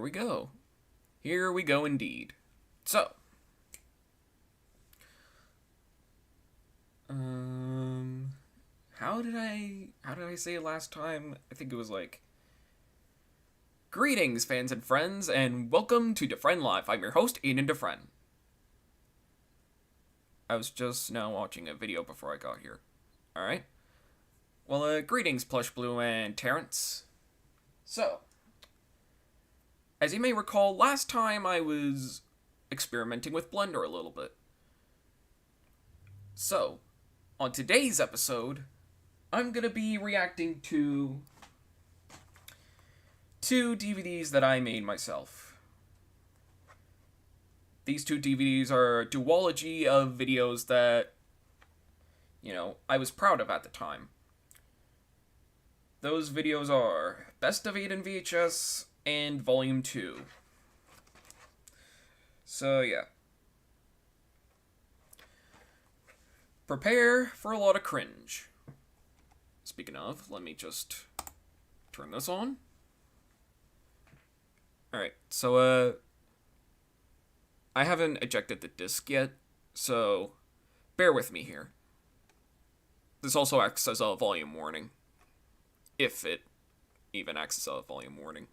we go. Here we go indeed. So, how did I say it last time? I think it was like, greetings, fans and friends, and welcome to DeFrehn Live. I'm your host, DeFrehn. I was just now watching a video before I got here. Alright? Well, greetings, Plush Blue and Terrence. So, as you may recall, last time I was experimenting with Blender a little bit. So, on today's episode, I'm gonna be reacting to two DVDs that I made myself. These two DVDs are a duology of videos that, I was proud of at the time. Those videos are Best of Aidanvhs and Volume 2. So, yeah. Prepare for a lot of cringe. Speaking of, let me just turn this on. Alright, so, I haven't ejected the disc yet, so bear with me here. This also acts as a volume warning. If it even acts as a volume warning.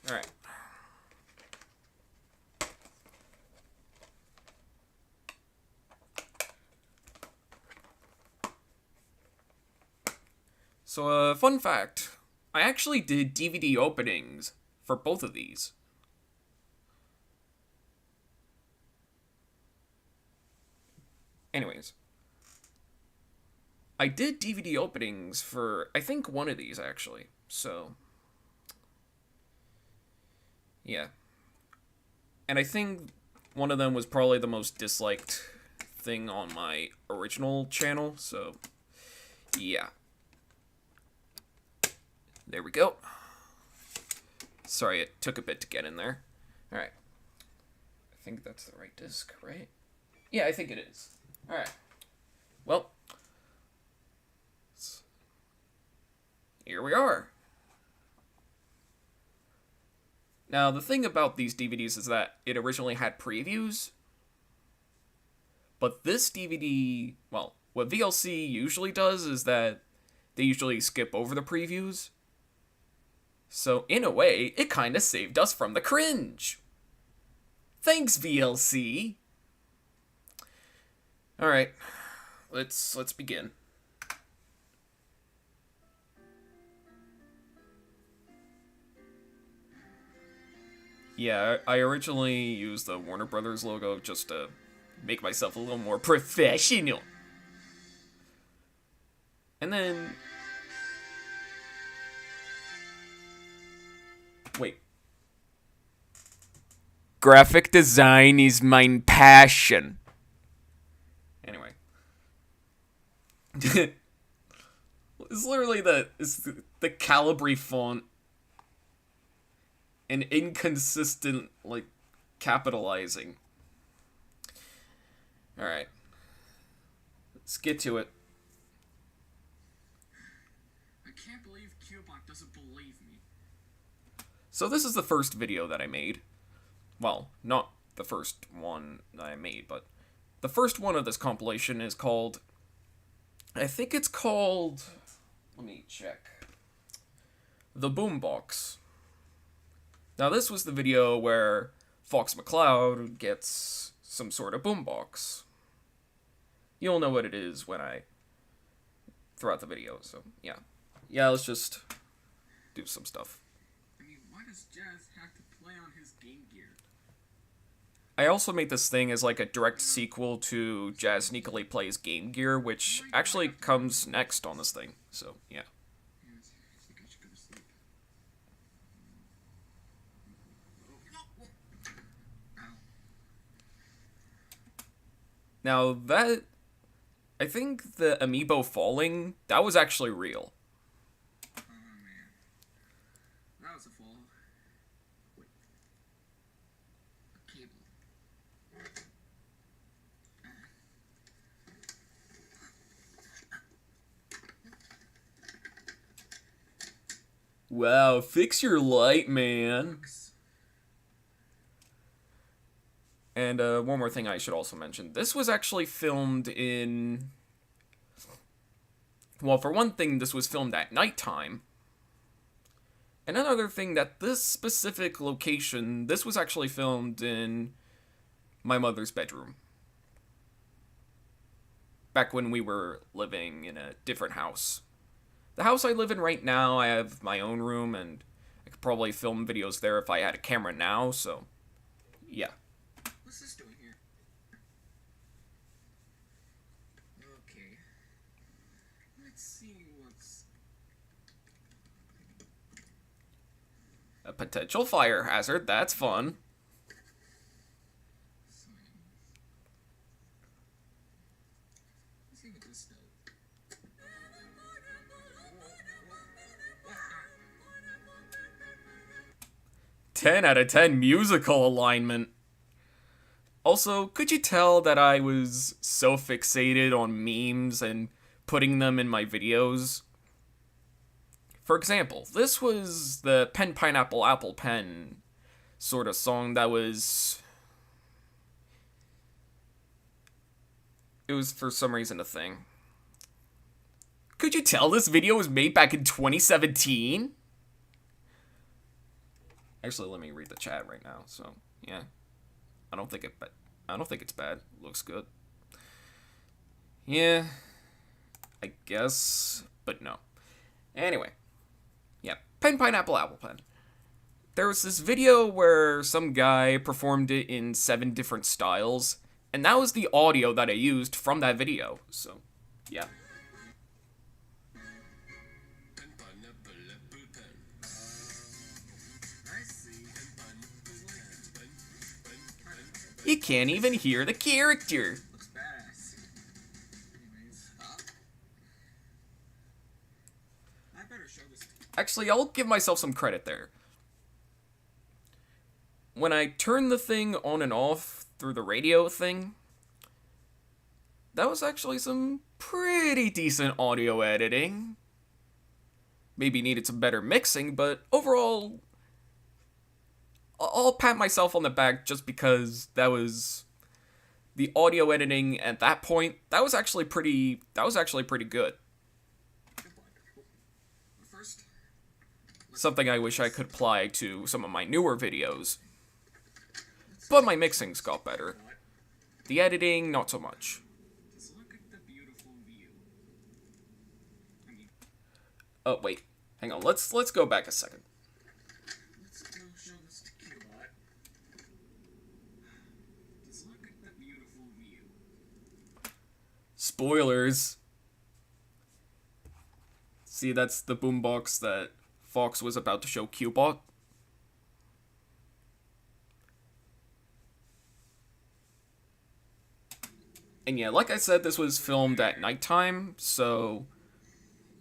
Alright. So, fun fact. I actually did DVD openings for both of these. Anyways. I did DVD openings for, I think, one of these, actually. So, yeah. And I think one of them was probably the most disliked thing on my original channel, so, yeah. There we go. Sorry, it took a bit to get in there. Alright. I think that's the right disc, right? Yeah, I think it is. Alright. Well, here we are. Now, the thing about these DVDs is that it originally had previews. But this DVD, well, what VLC usually does is that they usually skip over the previews. So, in a way, it kinda saved us from the cringe. Thanks, VLC. Alright, let's begin. Yeah, I originally used the Warner Brothers logo just to make myself a little more professional. And then... Wait. Graphic design is my passion. Anyway. It's literally the Calibri font. And inconsistent, capitalizing. Alright. Let's get to it. I can't believe Cubot doesn't believe me. So this is the first video that I made. Well, not the first one that I made, but the first one of this compilation is called... I think it's called... Let me check. The Boombox. Now, this was the video where Fox McCloud gets some sort of boombox. You'll know what it is when I throw out the video, so yeah. Yeah, let's just do some stuff. I mean, why does Jazz have to play on his Game Gear? I also made this thing as like a direct sequel to Jazz Sneakily Plays Game Gear, which actually comes next on this thing, so yeah. Now, I think the amiibo falling, that was actually real. Oh, man. That was a fall. Wait. A cable. Wow, fix your light, man. And one more thing I should also mention. This was actually filmed in... Well, for one thing, this was filmed at nighttime. And another thing, that this specific location, this was actually filmed in my mother's bedroom. Back when we were living in a different house. The house I live in right now, I have my own room, and I could probably film videos there if I had a camera now, so... Yeah. What's this doing here? Okay. Let's see what's... A potential fire hazard, that's fun. Let's see what this does. 10 out of 10 musical alignment. Also, could you tell that I was so fixated on memes and putting them in my videos? For example, this was the Pen Pineapple Apple Pen sort of song that was... It was for some reason a thing. Could you tell this video was made back in 2017? Actually, let me read the chat right now. So, yeah. I don't think it's bad. Looks good. Yeah. I guess, but no. Anyway. Yeah, Pen Pineapple Apple Pen. There was this video where some guy performed it in 7 different styles, and that was the audio that I used from that video. So, yeah. You can't even hear the character. Looks badass. Anyways, I better show this to you. Actually, I'll give myself some credit there. When I turned the thing on and off through the radio thing, that was actually some pretty decent audio editing. Maybe needed some better mixing, but overall, I'll pat myself on the back just because that was the audio editing at that point. That was actually pretty good. First, Something I wish I could apply to some of my newer videos. But my mixing's got better. The editing, not so much. just look at the beautiful view. I mean, Oh, wait. Hang on. Let's go back a second. let's go show this to Killbot. Just look at the beautiful view. Spoilers. See, that's the boombox that Fox was about to show Qbot. And yeah, like I said, this was filmed at nighttime, so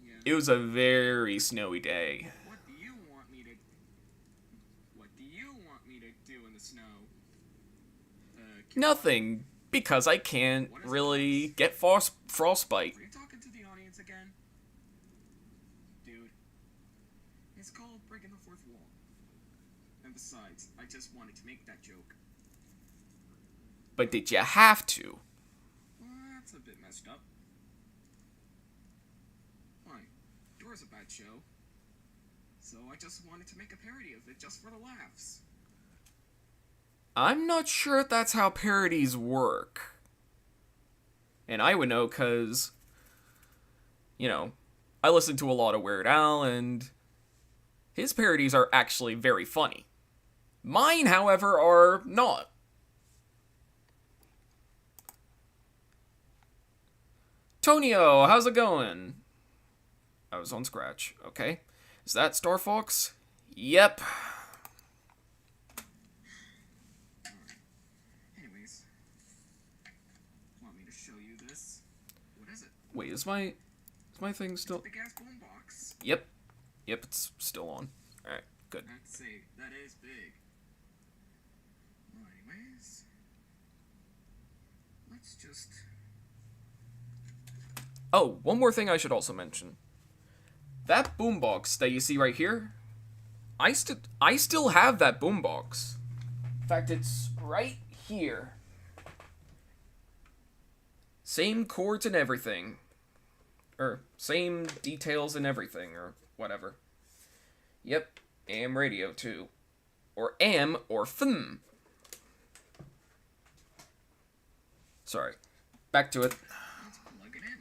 Yeah. it was a very snowy day. What do you want me to do in the snow? Nothing, because I can't really get frostbite. Are you talking to the audience again? Dude. It's called breaking the fourth wall. And besides, I just wanted to make that joke. But did you have to? Well, that's a bit messed up. Fine. Yours a bad show. So I just wanted to make a parody of it just for the laughs. I'm not sure if that's how parodies work. And I would know because, you know, I listen to a lot of Weird Al, and his parodies are actually very funny. Mine, however, are not. Tonio, how's it going? I was on Scratch. Okay. Is that Star Fox? Yep. Anyways. Want me to show you this? What is it? Wait, is my thing still... Big ass boombox. Yep. Yep, it's still on. Alright, good. I'd say that is big. Well, anyways. Let's just... Oh, one more thing I should also mention. That boombox that you see right here, I still have that boombox. In fact, it's right here. Same chords and everything. Or same details and everything, or whatever. Yep, AM radio too. Or AM or FM. Sorry. Back to it. Let's plug it in.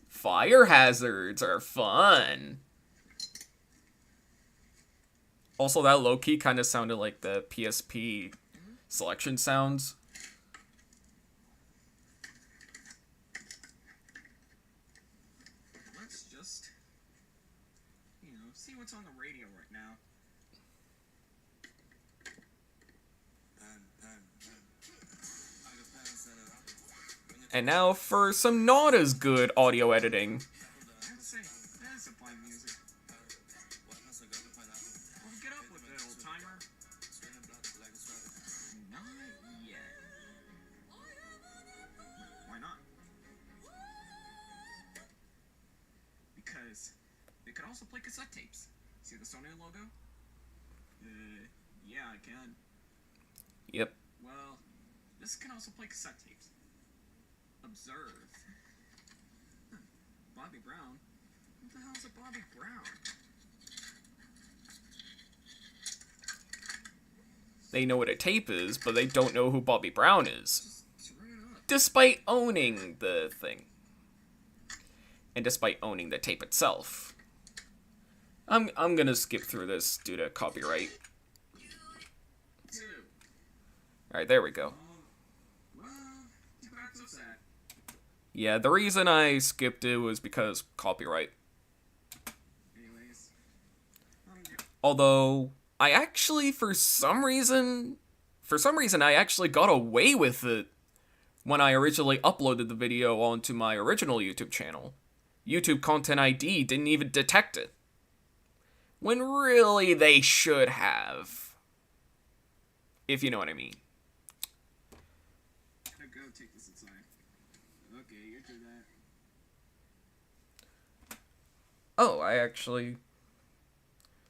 Fire hazards are fun. Also, that low-key kind of sounded like the PSP selection sounds. Let's just, see what's on the radio right now. And now for some not as good audio editing. I'd say that's a fine music. Well, get up with it, old timer. Not yet. Why not? Because they could also play cassette tapes. See the Sony logo? Yeah, I can. Yep. Well, this can also play cassette tapes. Observe. Bobby Brown? What the hell is a Bobby Brown? They know what a tape is, but they don't know who Bobby Brown is. Just turn it up. Despite owning the thing. And despite owning the tape itself. I'm gonna skip through this due to copyright. 2. Alright, there we go. Well, too bad, so sad. Yeah, the reason I skipped it was because copyright. Anyways. Although, I actually, for some reason, I actually got away with it when I originally uploaded the video onto my original YouTube channel. YouTube Content ID didn't even detect it. When really they should have. If you know what I mean. Gotta go take this inside. Okay, you do that. Oh,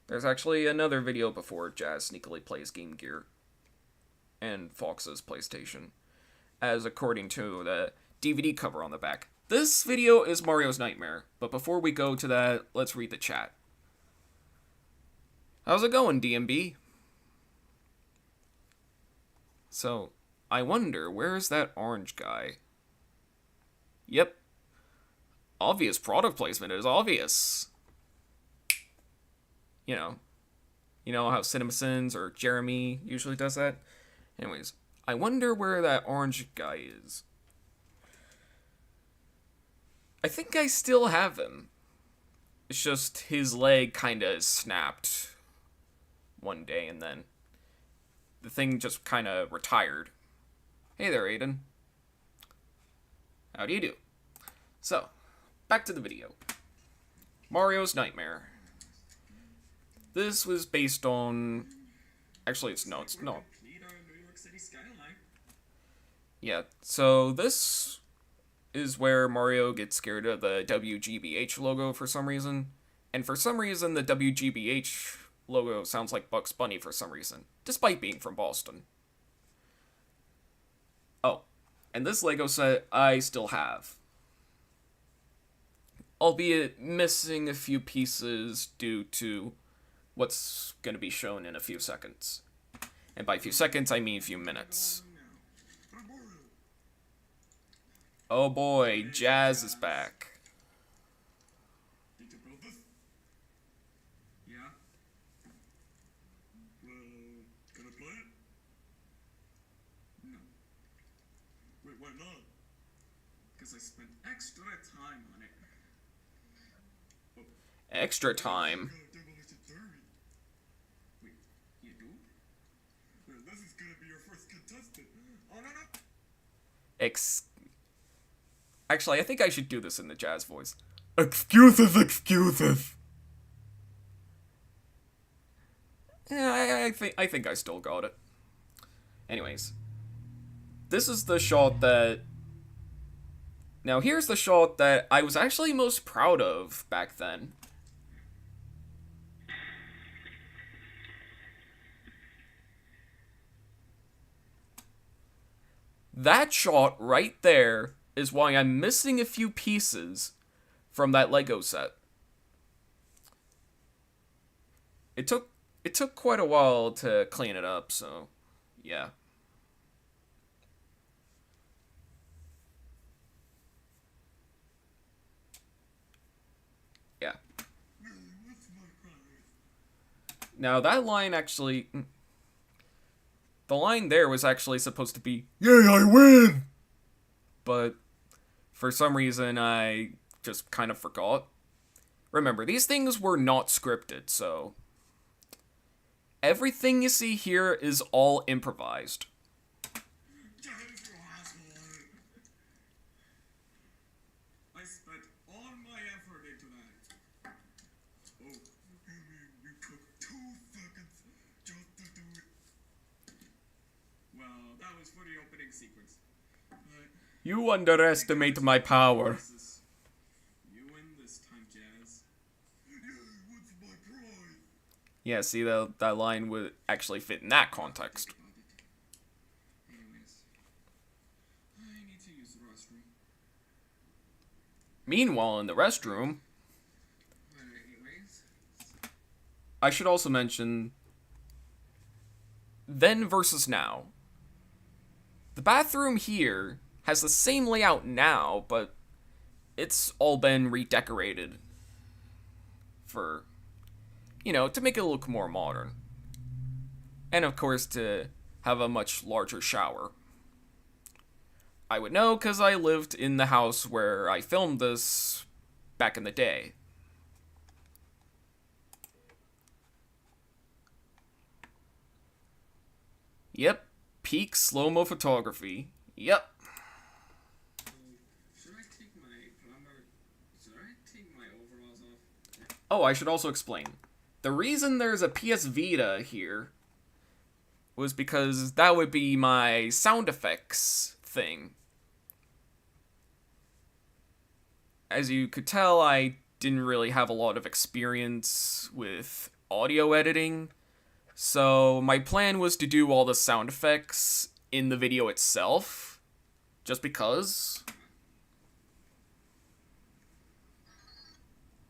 there's actually another video before Jazz sneakily plays Game Gear and Fox's PlayStation, as according to the DVD cover on the back. This video is Mario's Nightmare, but before we go to that, let's read the chat. How's it going, DMB? So, I wonder, where's that orange guy? Yep. Obvious product placement is obvious. You know how CinemaSins or Jeremy usually does that? Anyways, I wonder where that orange guy is. I think I still have him. It's just his leg kinda snapped one day and then the thing just kinda retired. Hey there, Aidan. How do you do? So, back to the video. Mario's Nightmare. This was based on... Actually, it's not. Complete New York City skyline. Yeah, so this is where Mario gets scared of the WGBH logo for some reason. And for some reason, the WGBH logo sounds like Bugs Bunny for some reason, despite being from Boston. Oh, and this Lego set I still have. Albeit missing a few pieces due to what's going to be shown in a few seconds. And by few seconds, I mean few minutes. Oh boy, Jazz is back. Need to build this? Yeah. Well, gonna play it? No. Wait, why not? Because I spent extra time on it. Oh. Extra time. Wait, you do? Well, this is gonna be your first contestant. Oh, no, no. Actually, I think I should do this in the Jazz voice. Excuses. Yeah, I think I still got it. Anyways. this is the shot that... Now, here's the shot that I was actually most proud of back then. That shot right there is why I'm missing a few pieces from that Lego set. It took quite a while to clean it up, so yeah. Yeah. Now that line actually... The line there was actually supposed to be, "Yay, I win!" But for some reason, I just kind of forgot. Remember, these things were not scripted, so... Everything you see here is all improvised. I spent all my effort into that. Oh, you took 2 seconds just to do it. Well, that was for the opening sequence. You underestimate my power. You win this time, Jazz. What's my prize? Yeah, see, that line would actually fit in that context. Anyways, I need to use the restroom. Meanwhile, in the restroom, I should also mention then versus now. The bathroom here has the same layout now, but it's all been redecorated for, you know, to make it look more modern. And of course, to have a much larger shower. I would know because I lived in the house where I filmed this back in the day. Yep, peak slow-mo photography. Yep. Should I take my overalls off? Oh, I should also explain. The reason there's a PS Vita here was because that would be my sound effects thing. As you could tell, I didn't really have a lot of experience with audio editing, so my plan was to do all the sound effects in the video itself, just because.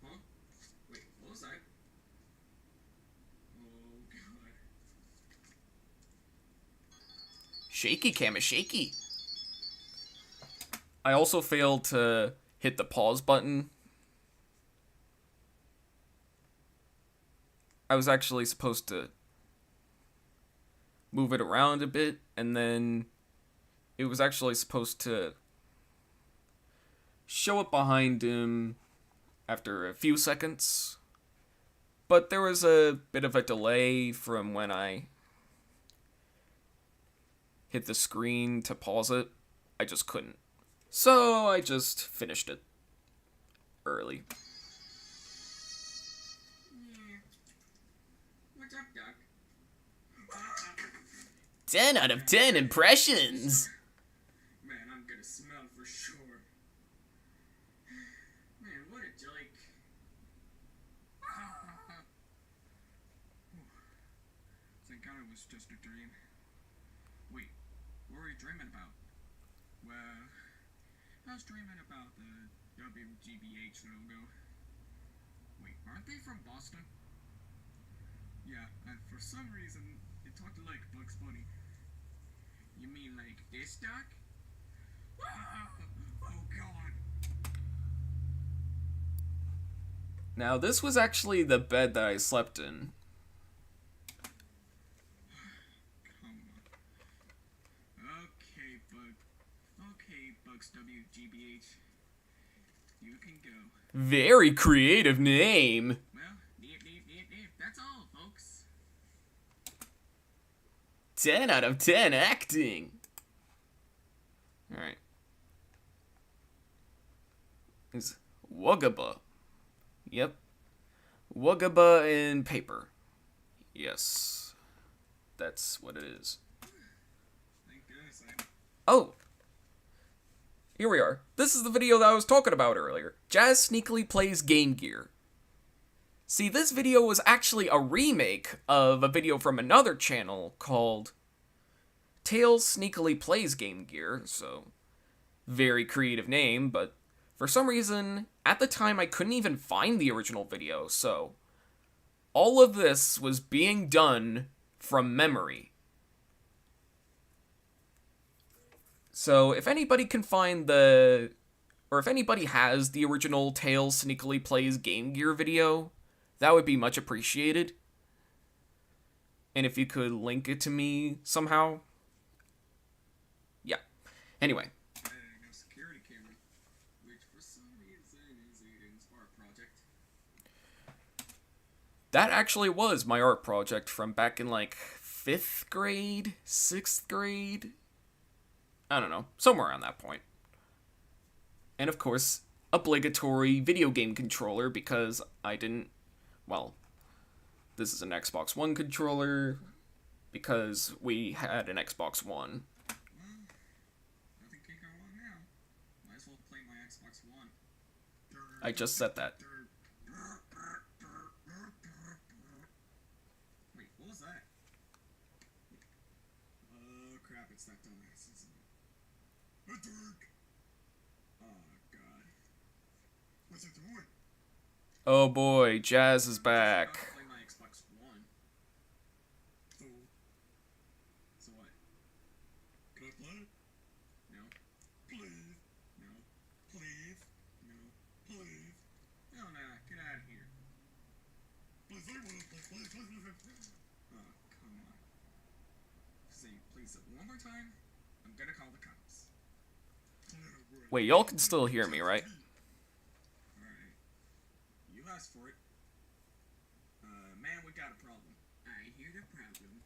Huh? Wait, what was that? Oh, God. Shaky cam is shaky. I also failed to hit the pause button. I was actually supposed to move it around a bit, and then it was actually supposed to show up behind him after a few seconds. But there was a bit of a delay from when I hit the screen to pause it. I just couldn't. So I just finished it early. What's up, Doc? 10 out of 10 impressions! Man, I'm gonna smell for sure. Man, what a joke. Thank God it was just a dream. Wait, what were you dreaming about? Well, I was dreaming about the WGBH logo. Wait, aren't they from Boston? Yeah, and for some reason, it talked like Bugs Bunny. You mean like this, Doc? Oh, God. Now, this was actually the bed that I slept in. Come on. Okay, Bugs WGBH. You can go. Very creative name. Well, that's all, folks. 10 out of 10 acting. Alright. Is Wugaba. Yep. Wugaba in paper. Yes. That's what it is. Thank goodness Oh, here we are. This is the video that I was talking about earlier. Jazz sneakily plays Game Gear. See, this video was actually a remake of a video from another channel called Tails Sneakily Plays Game Gear, so very creative name, but for some reason, at the time I couldn't even find the original video, so all of this was being done from memory. So if anybody can find or if anybody has the original Tails Sneakily Plays Game Gear video, that would be much appreciated. And if you could link it to me somehow. Yeah. Anyway. No security camera, which for some reason is Aidan's art project. That actually was my art project from back in like 5th grade, 6th grade. I don't know, somewhere around that point. And of course, obligatory video game controller because I didn't, well, this is an Xbox One controller because we had an Xbox One. Well, nothing can go wrong now. Might as well play my Xbox One. I just said that. Wait, what was that? Oh crap, it's that dumbass, isn't it? A dirk! Oh god. What's it doing? Oh boy, Jazz is back. I play my Xbox One. So what? Can I play it? No. Please. No. Please. No. Please. No, get out of here. Please, please. Oh, come on. Say please one more time. I'm gonna call the cops. Wait, y'all can still hear me, right? Alright. You asked for it. Man, we got a problem. I hear the problem.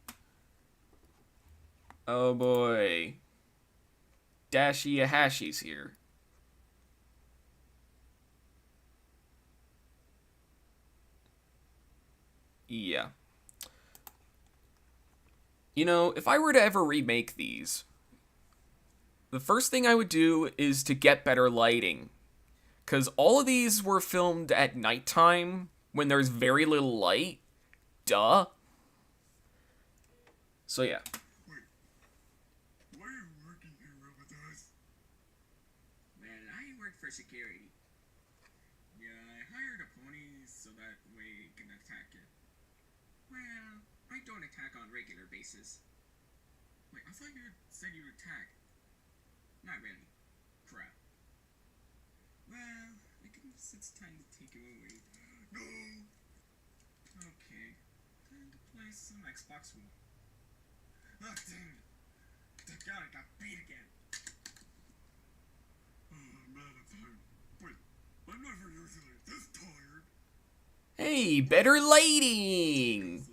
Oh boy. Dashy Ahashi's here. Yeah. You know, if I were to ever remake these, the first thing I would do is to get better lighting. Because all of these were filmed at nighttime when there's very little light. Duh. So yeah. Wait. Why are you working here with us? Man, I work for security. Yeah, I hired a pony so that way it can attack it. Well, I don't attack on a regular basis. Wait, I thought you said you attack. Not really. Crap. Well, I guess it's time to take you away. No! Okay. Time to play some Xbox One. Oh, dang it. Thank God I got beat again. Oh, man, I'm tired. Wait, I'm never usually this tired. Hey, better lighting!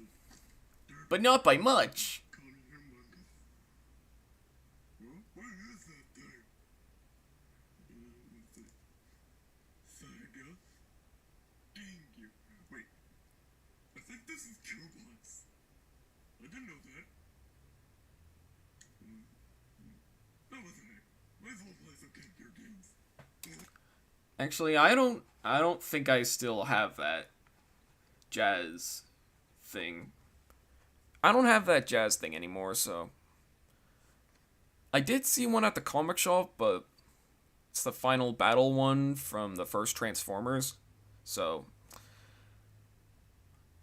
But not by much. What is that thing? Sega? Game Gear. Wait, I think this is Killbox. I didn't know that. That was it. Might as well play some Game Gear games. Actually, I don't think I still have that Jazz thing. I don't have that Jazz thing anymore, so I did see one at the comic shop, but it's the final battle one from the first Transformers. So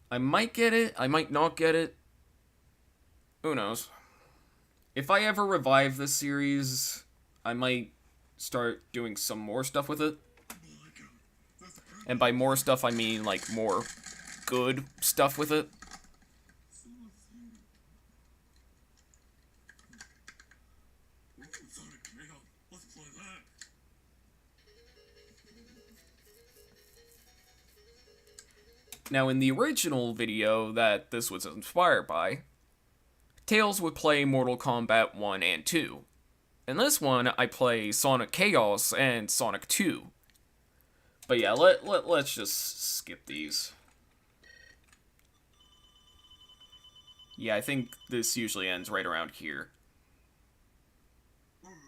I might get it, I might not get it. Who knows? If I ever revive this series, I might start doing some more stuff with it. And by more stuff, I mean like more good stuff with it. Let's play that. Now, in the original video that this was inspired by, Tails would play Mortal Kombat 1 and 2. In this one, I play Sonic Chaos and Sonic 2. But yeah, let's just skip these. Yeah, I think this usually ends right around here. Alright.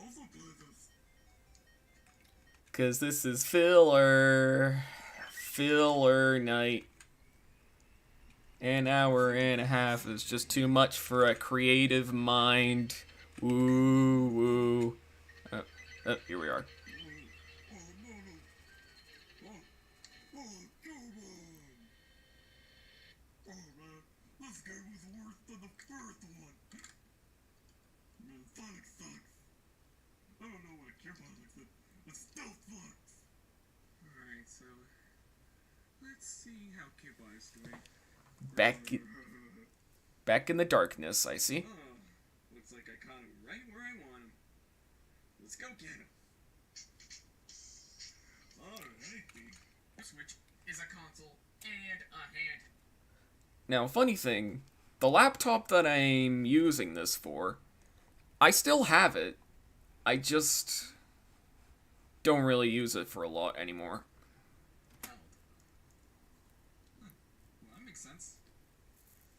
also play this. Because this is filler. Filler night. An hour and a half is just too much for a creative mind. Woo, woo. Here we are. Oh, no, no. Oh, oh, come on. Oh, man. This game was worse than the first one. Man, Sonic sucks. I don't know what a Kipper looks like. It still sucks. Alright, so let's see how Kipper is doing. Back in the darkness, I see. Oh, looks like I caught him right where I want him. Let's go get him. Alrighty. Switch is a console and a hand. Now, funny thing, the laptop that I'm using this for, I still have it. I just don't really use it for a lot anymore. Well, that makes sense.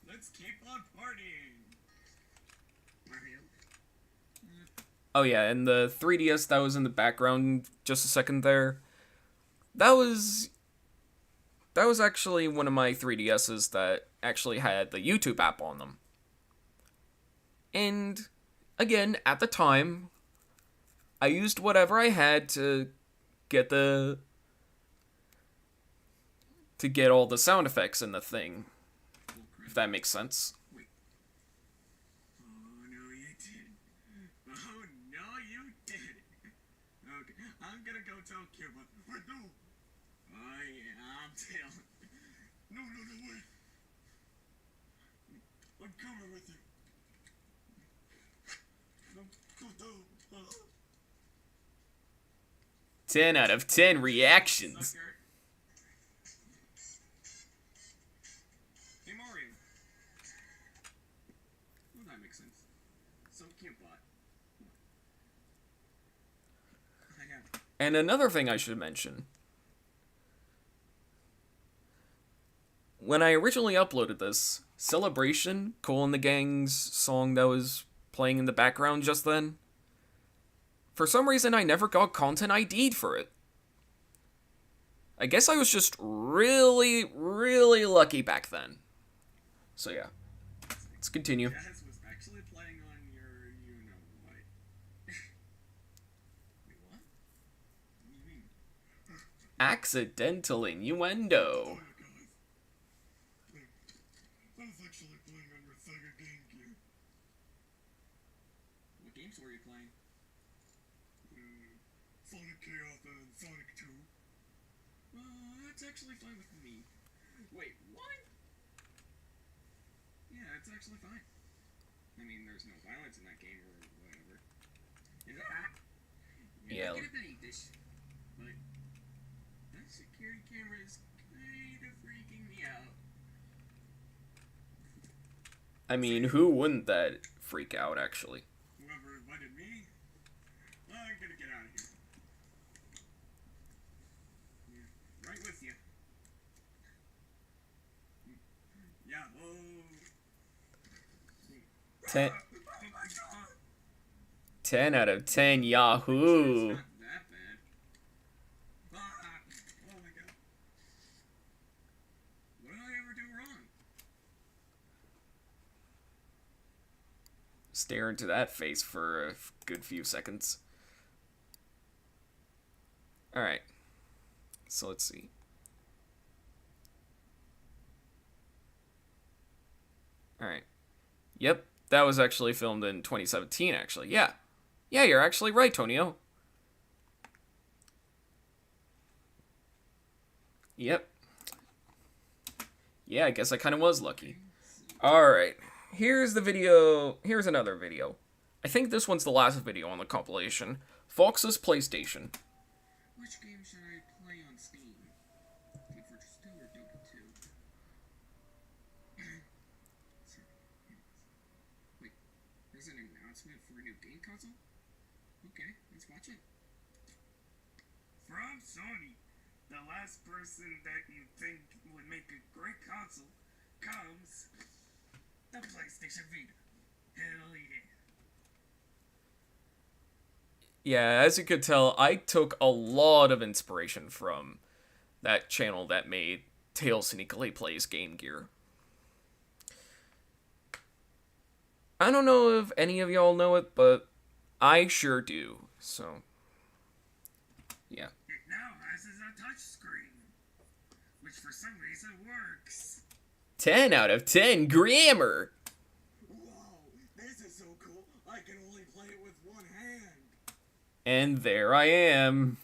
Let's keep on partying. Mario. Oh yeah, and the 3DS that was in the background just a second there, that was actually one of my 3DSs that actually had the YouTube app on them. And again, at the time, I used whatever I had to get all the sound effects in the thing, if that makes sense. Wait. Oh, no, you didn't. Oh, no, you didn't. Okay, I'm gonna go tell Kipper. Wait, no. I'm telling. No, wait. I'm coming with you. No. 10 out of 10 reactions. Sucker. Hey, Mario. Well, that makes sense. So, Kipbot. I have. And another thing I should mention. When I originally uploaded this, Celebration, Cole and the Gang's song that was playing in the background just then, for some reason I never got content ID'd for it. I guess I was just really, really lucky back then. So yeah, let's continue. Jazz was actually playing on your, you-know-what. Wait, what? What do you mean? Accidental innuendo. I was actually playing on your Sega Game Gear. What games were you playing? Sonic Chaos and Sonic 2. That's actually fine with me. Wait, what? Yeah, it's actually fine. I mean, there's no violence in that game or whatever. You're Yeah. not gonna believe this, but that security camera is kind of freaking me out. I mean, who wouldn't that freak out, actually? Whoever invited me, I'm gonna get out of here. Yeah, right with you. Yahoo! 10, Oh my god! 10 out of 10 It's Yahoo! not that bad. Oh my god. What did I ever do wrong? Stare into that face for a good few seconds. Alright. So let's see. Alright. Yep, that was actually filmed in 2017, actually. Yeah. Yeah, you're actually right, Tonio. Yep. Yeah, I guess I kind of was lucky. Alright. Here's the video. Here's another video. I think this one's the last video on the compilation. Fox's PlayStation. Which game should I play on Steam? Team Fortress 2 or Dota 2? Wait, there's an announcement for a new game console? Okay, let's watch it. From Sony, the last person that you think would make a great console comes the PlayStation Vita. Hell yeah. Yeah, as you could tell, I took a lot of inspiration from that channel that made Tails Sneakily Plays Game Gear. I don't know if any of y'all know it, but I sure do. So, yeah. It now has a touchscreen, which for some reason works. 10 out of 10 grammar! Whoa, this is so cool. I can only play it with one hand. And there I am.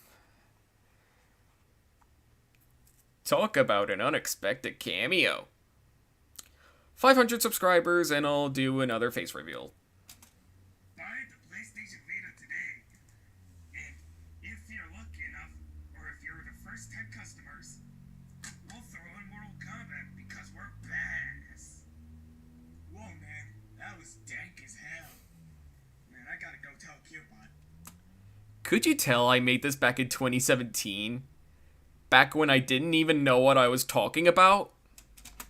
Talk about an unexpected cameo. 500 subscribers and I'll do another face reveal. Buy the PlayStation Vita today. And if you're lucky enough, or if you're the first 10 customers, we'll throw in Mortal Kombat because we're badass. Whoa, man, that was dank as hell. Man, I gotta go tell Cubot. Could you tell I made this back in 2017? Back when I didn't even know what I was talking about?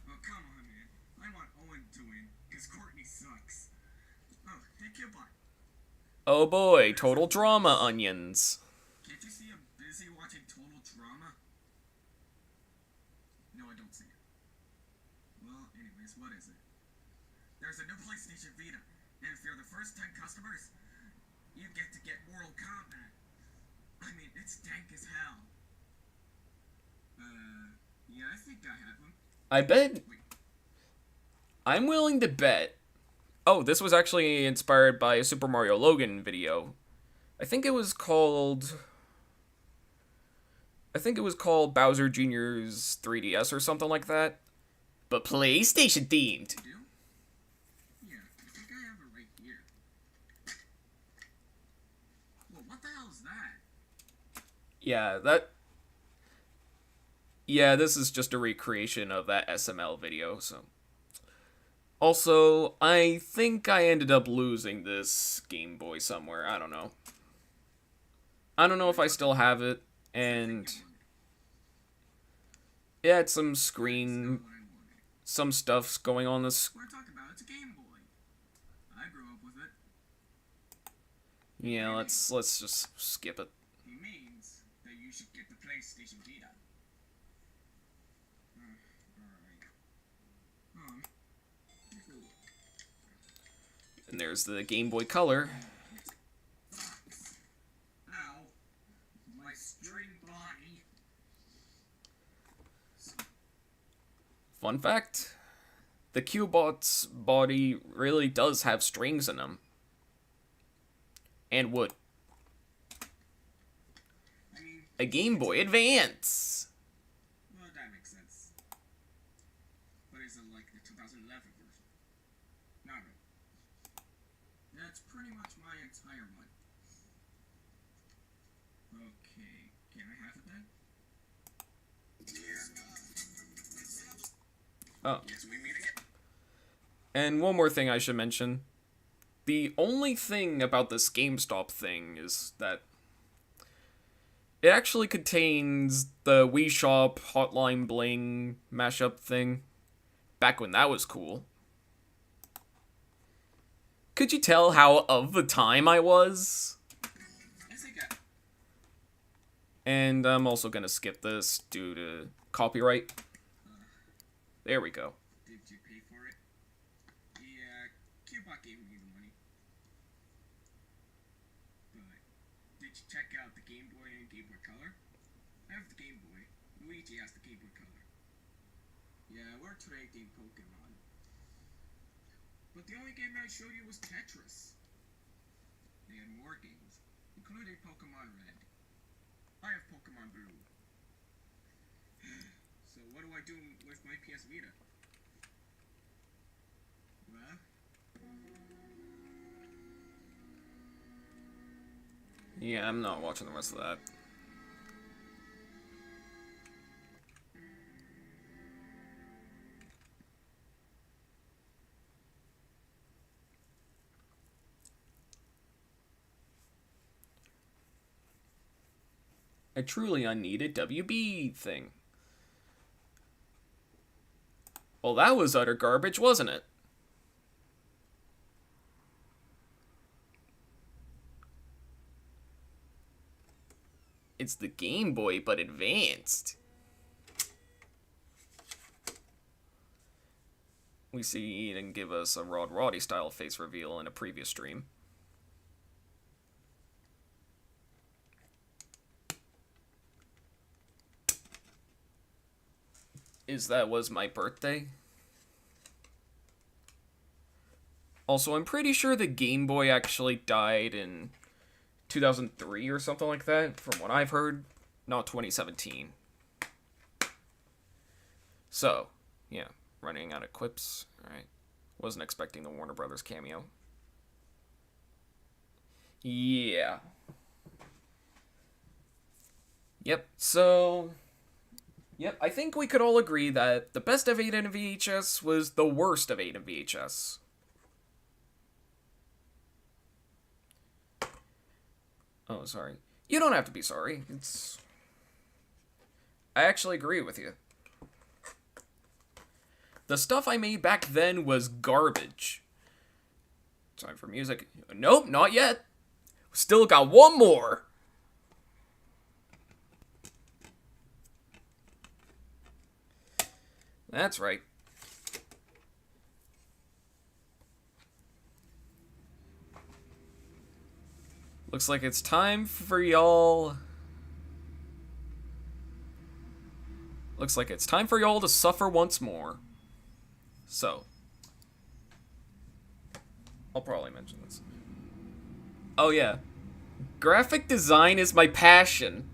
Oh, come on, man. I want Owen to win, because Courtney sucks. Oh, hey, Cubot. Oh boy, total drama onions. Can't you see I'm busy watching Total Drama? No, I don't see it. Well, anyways, what is it? There's a new PlayStation Vita, and if you're the first 10 customers, you get to get Mortal Kombat. I mean, it's dank as hell. Yeah, I think I have them. I bet. Wait, I'm willing to bet. Oh, this was actually inspired by a Super Mario Logan video. I think it was called Bowser Jr.'s 3DS or something like that. But PlayStation themed. you do? Yeah, I think I have it right here. Well, what the hell is that? Yeah, this is just a recreation of that SML video, so. Also, I think I ended up losing this Game Boy somewhere. I don't know. I don't know if I still have it, and yeah, it's some screen, some stuff's going on this. We're talking about it's a Game Boy. I grew up with it. Yeah, let's just skip it. He means that you should get the PlayStation Vita. Alright. And there's the Game Boy Color. Ow. My string body. Fun fact, the Cubot's body really does have strings in them. And wood. I mean, A Game Boy Advance! well, that makes sense. But is it like the 2011 version? Not really. That's pretty much my entire one. Okay, can I have it then? Oh. Yes, we meet again. And one more thing I should mention. The only thing about this GameStop thing is that it actually contains the Wii Shop Hotline Bling mashup thing. Back when that was cool. Could you tell how of the time I was? Yes, I got. And I'm also gonna skip this due to copyright. There we go. Did you pay for it? Yeah, Cubot gave me the money. But did you check out the Game Boy and Game Boy Color? I have the Game Boy. Luigi has the Game Boy Color. Yeah, we're trading Pokemon. But the only game I showed you was Tetris. They had more games, including Pokemon Red. I have Pokemon Blue. So what do I do with my PS Vita? Well, Yeah, I'm not watching the rest of that. A truly unneeded WB thing. Well, that was utter garbage, wasn't it? It's the Game Boy, but advanced. We see Aidan give us a Rod Roddy style face reveal in a previous stream. That was my birthday? Also, I'm pretty sure the Game Boy actually died in 2003 or something like that, from what I've heard. Not 2017. So, yeah. Running out of quips. Alright. Wasn't expecting the Warner Brothers cameo. Yeah. Yep, so... Yep, I think we could all agree that the best of Aidanvhs was the worst of Aidanvhs. Oh, sorry. You don't have to be sorry. I actually agree with you. The stuff I made back then was garbage. Time for music. Nope, not yet. Still got one more. That's right. Looks like it's time for y'all... Looks like it's time for y'all to suffer once more. So. I'll probably mention this. Oh yeah. Graphic design is my passion.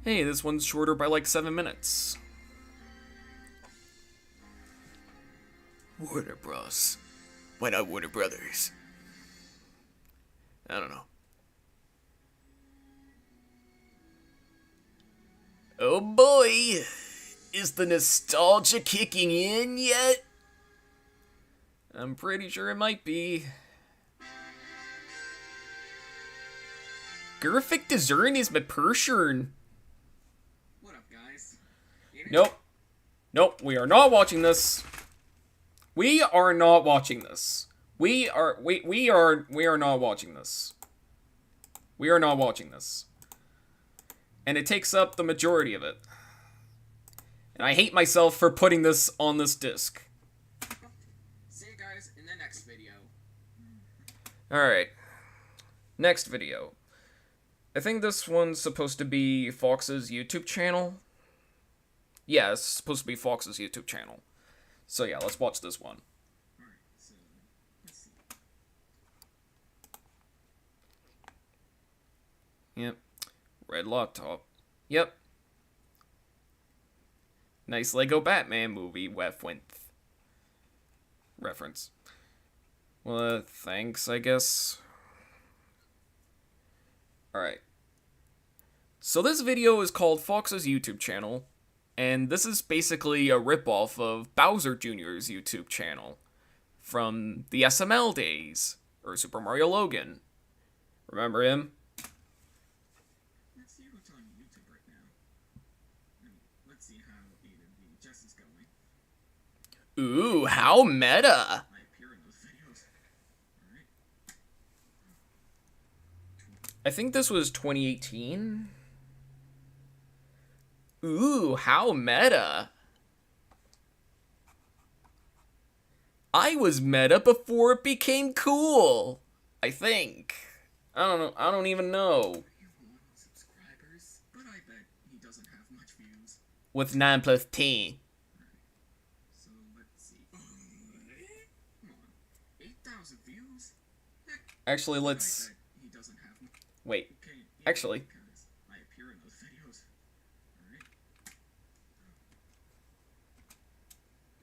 Hey, this one's shorter by like 7 minutes. Warner Bros. Why not Warner Brothers? I don't know. Oh boy! Is the nostalgia kicking in yet? I'm pretty sure it might be. Graphic design is my passion. What up, guys? Nope. Nope, we are not watching this. We are not watching this. We are not watching this. We are not watching this. And it takes up the majority of it. And I hate myself for putting this on this disc. See you guys in the next video. Alright. Next video. I think this one's supposed to be Fox's YouTube channel. Yeah, it's supposed to be Fox's YouTube channel. So yeah, let's watch this one. Alright, so let's see. Yep. Red laptop. Yep. Nice Lego Batman movie reference. Well, thanks, I guess. Alright. So this video is called Fox's YouTube channel, and this is basically a ripoff of Bowser Jr.'s YouTube channel from the SML days, or Super Mario Logan. Remember him? Let's see what's on YouTube right now. Let's see how Aidanvhs is going. Ooh, how meta! I appear in those videos. Alright. I think this was 2018. Ooh, how meta. I was meta before it became cool. I think. I don't know. I don't even know. Subscribers, but I bet he doesn't have much views. With 9 plus 10. So let's see. Come on, 8,000 views? Heck, Actually, I let's... bet he doesn't have much. Wait. Okay, yeah, Actually. because I appear in those videos. Alright.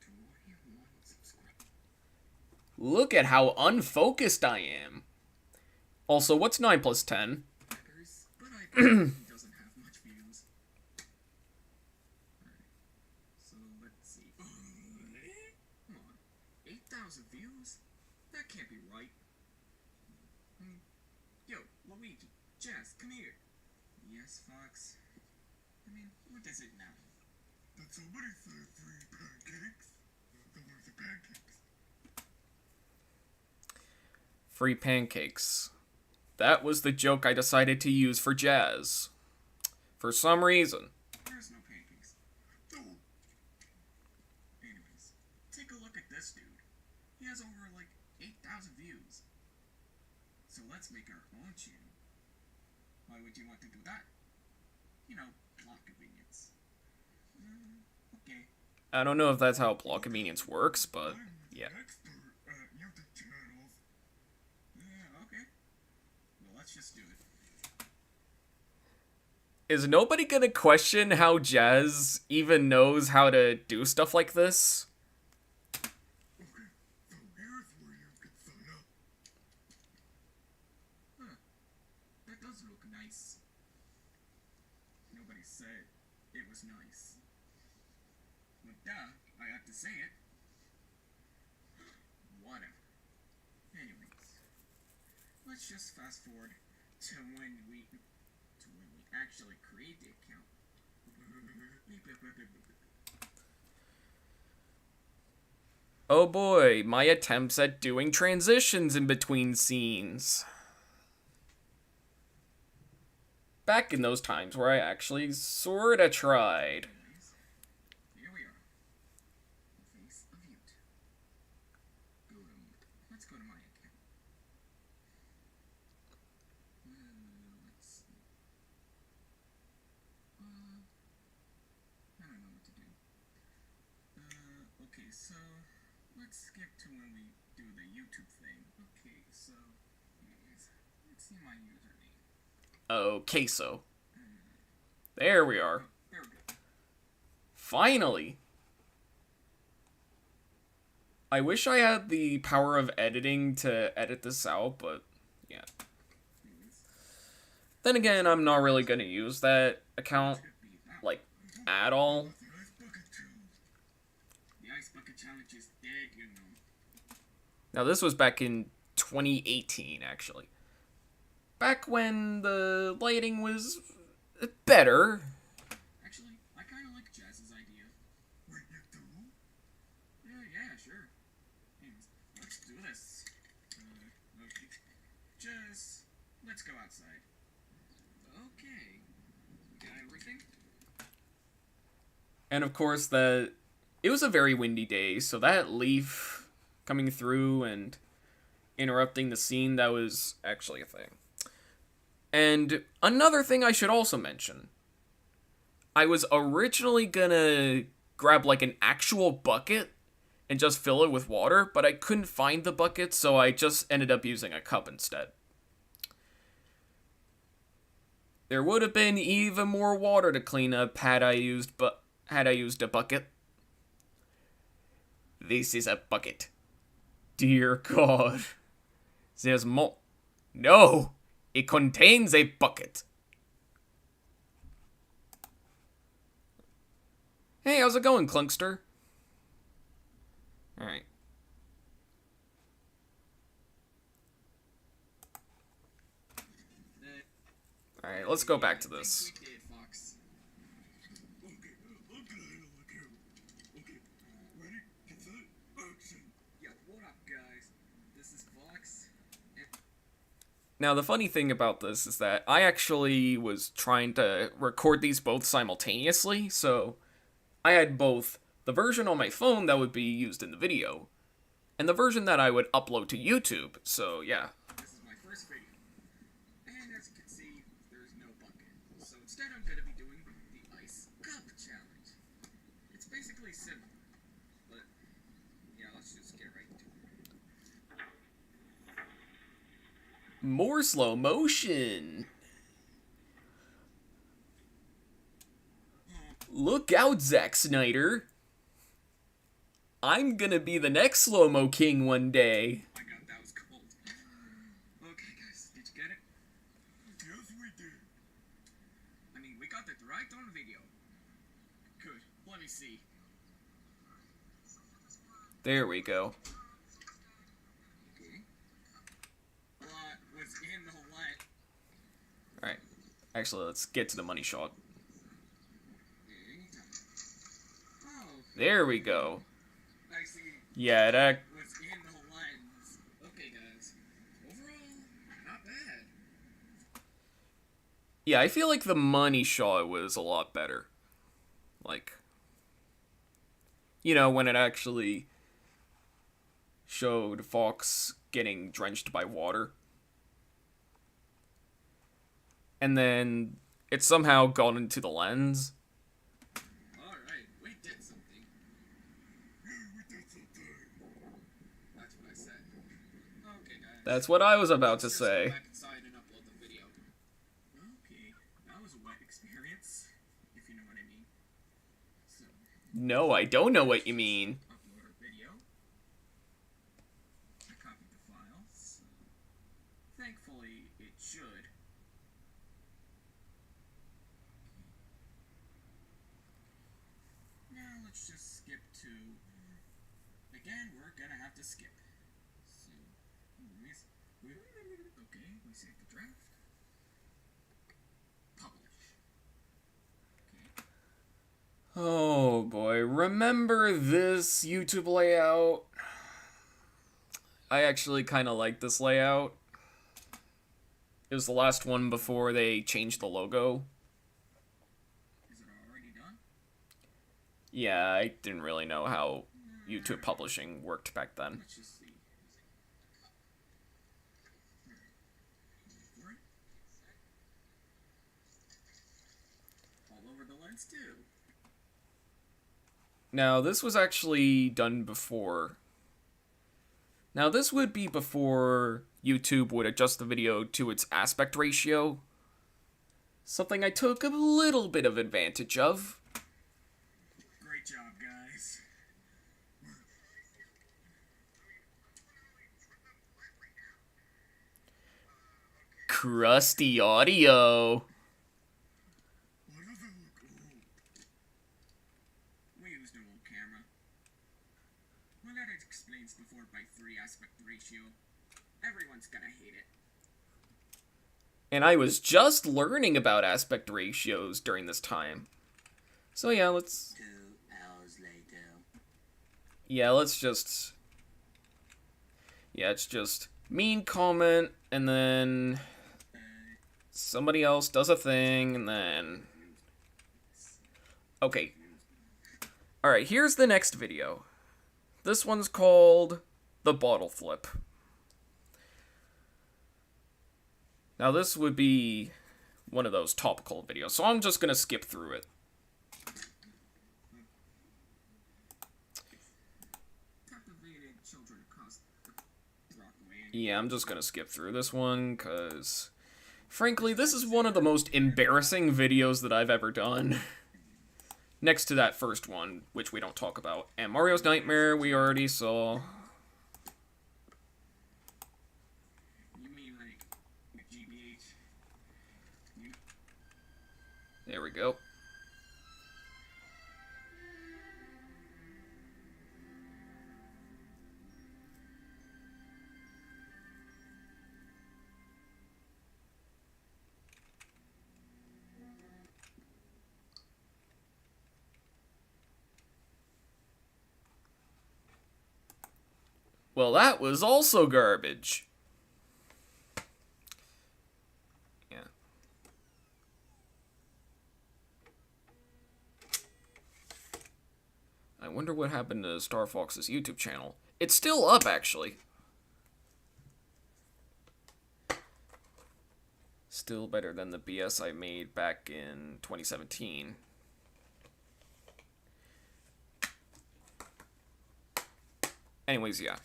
21 subscribers. Look at how unfocused I am. Also, what's 9 plus 10? But I bet he doesn't have much views. Alright. So let's see. Come on, 8,000 views? That can't be right. Yo, Luigi, Jazz, come here. Yes, Fox. I mean, what is it now? Did somebody say 3 pancakes? The one with the pancakes. Free pancakes. that was the joke I decided to use for Jazz. For some reason. There's no pancakes. Oh. Anyways, take a look at this dude. He has over like 8,000 views. So let's make our own channel. Why would you want to do that? You know, plot convenience. Okay. I don't know if that's how plot convenience works, but yeah. Okay. Well, let's just do it. Is nobody gonna question how Jazz even knows how to do stuff like this? Okay, so here's where you can sign up. Huh. That does look nice. Nobody said it was nice. But duh, I have to say it. Whatever. Anyways, let's just fast forward to when we actually create the account. Oh boy, my attempts at doing transitions in between scenes. Back in those times where I actually sorta tried. Here we are. The face of YouTube. Let's go to my account. Let's see. I don't know what to do. Okay, so let's skip to when we do the YouTube thing. Okay, so anyways, let's see my username. Okay, so. There we are. There we go. Finally! I wish I had the power of editing to edit this out, but yeah. Then again, I'm not really gonna use that account, like, at all. The ice bucket challenge is dead, you know. Now, this was back in 2018, actually. Back when the lighting was better. Actually, I kind of like Jazz's idea. Wait, you do? Yeah, sure. Anyways, let's do this. Okay. Jazz, let's go outside. Okay. Got everything? And of course, it was a very windy day, so that leaf coming through and interrupting the scene, that was actually a thing. And another thing I should also mention. I was originally gonna grab like an actual bucket and just fill it with water, but I couldn't find the bucket, so I just ended up using a cup instead. There would have been even more water to clean up had I used a bucket. This is a bucket. Dear God. There's more. No! It contains a bucket. Hey, how's it going, Clunkster? Alright. Alright, let's go back to this. Now, the funny thing about this is that I actually was trying to record these both simultaneously, so I had both the version on my phone that would be used in the video, and the version that I would upload to YouTube, so yeah. This is my first video, and as you can see, there's no bucket, so instead I'm going to be doing the ice cup challenge. It's basically simple, but yeah, let's just get right into it. More slow motion. Look out, Zack Snyder. I'm gonna be the next slow-mo king one day. Oh my god, that was cold. Okay, guys, did you get it? Yes, we did. I mean, we got it right on video. Good. Let me see. There we go. Okay. What was in the what? Alright. Actually, let's get to the money shot. Oh, There we go. I see. Yeah, that... Was in the lens. Okay, guys. Overall, not bad. Yeah, I feel like the money shot was a lot better. Like, when it actually showed Fox getting drenched by water. And then it somehow got into the lens. Alright, we did something. We did something. That's what I said. Okay, guys. That's what I was about to Let's just say. go back inside and upload the video. Okay, that was a wet experience, if you know what I mean. So, No, I don't know what you mean. upload our video. I copied the files. Thankfully, it should. Now let's just skip to. Again, we're gonna have to skip. So, okay, we save the draft. Publish. Okay. Oh boy, remember this YouTube layout? I actually kind of like this layout. It was the last one before they changed the logo. Is it already done? Yeah, I didn't really know how YouTube publishing worked back then. Let's just see. For it. All over the lens too. Now, this was actually done before. Now, this would be before YouTube would adjust the video to its aspect ratio. Something I took a little bit of advantage of. Great job, guys. Crusty audio. Why does it look old? We used an old camera. Well, that explains the 4:3 aspect ratio. Everyone's gonna hate it. And I was just learning about aspect ratios during this time. So yeah, let's... 2 hours later. Yeah, let's just... Yeah, it's just mean comment, and then somebody else does a thing, and then... Okay. Alright, here's the next video. This one's called The Bottle Flip. Now this would be one of those topical videos, so I'm just gonna skip through it. Captivated children across Broadway. Yeah, I'm just gonna skip through this one, because... Frankly, this is one of the most embarrassing videos that I've ever done. Next to that first one, which we don't talk about. And Mario's Nightmare, we already saw. You mean like GBH? There we go. Well, that was also garbage. Yeah. I wonder what happened to Star Fox's YouTube channel. It's still up, actually. Still better than the BS I made back in 2017. Anyways, yeah.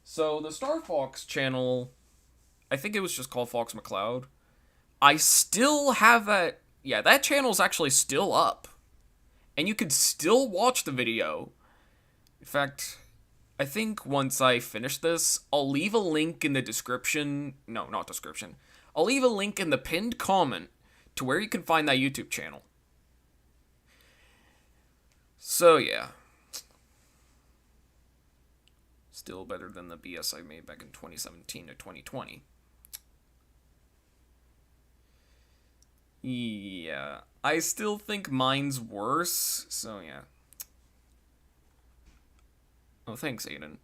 So, the Star Fox channel, I think it was just called Fox McCloud. I still have that... Yeah, that channel's actually still up. And you can still watch the video. In fact, I think once I finish this, I'll leave a link in the description... No, not description. I'll leave a link in the pinned comment to where you can find that YouTube channel. So, yeah. Still better than the BS I made back in 2017 to 2020. Yeah, I still think mine's worse, so yeah. Oh, thanks, Aidan.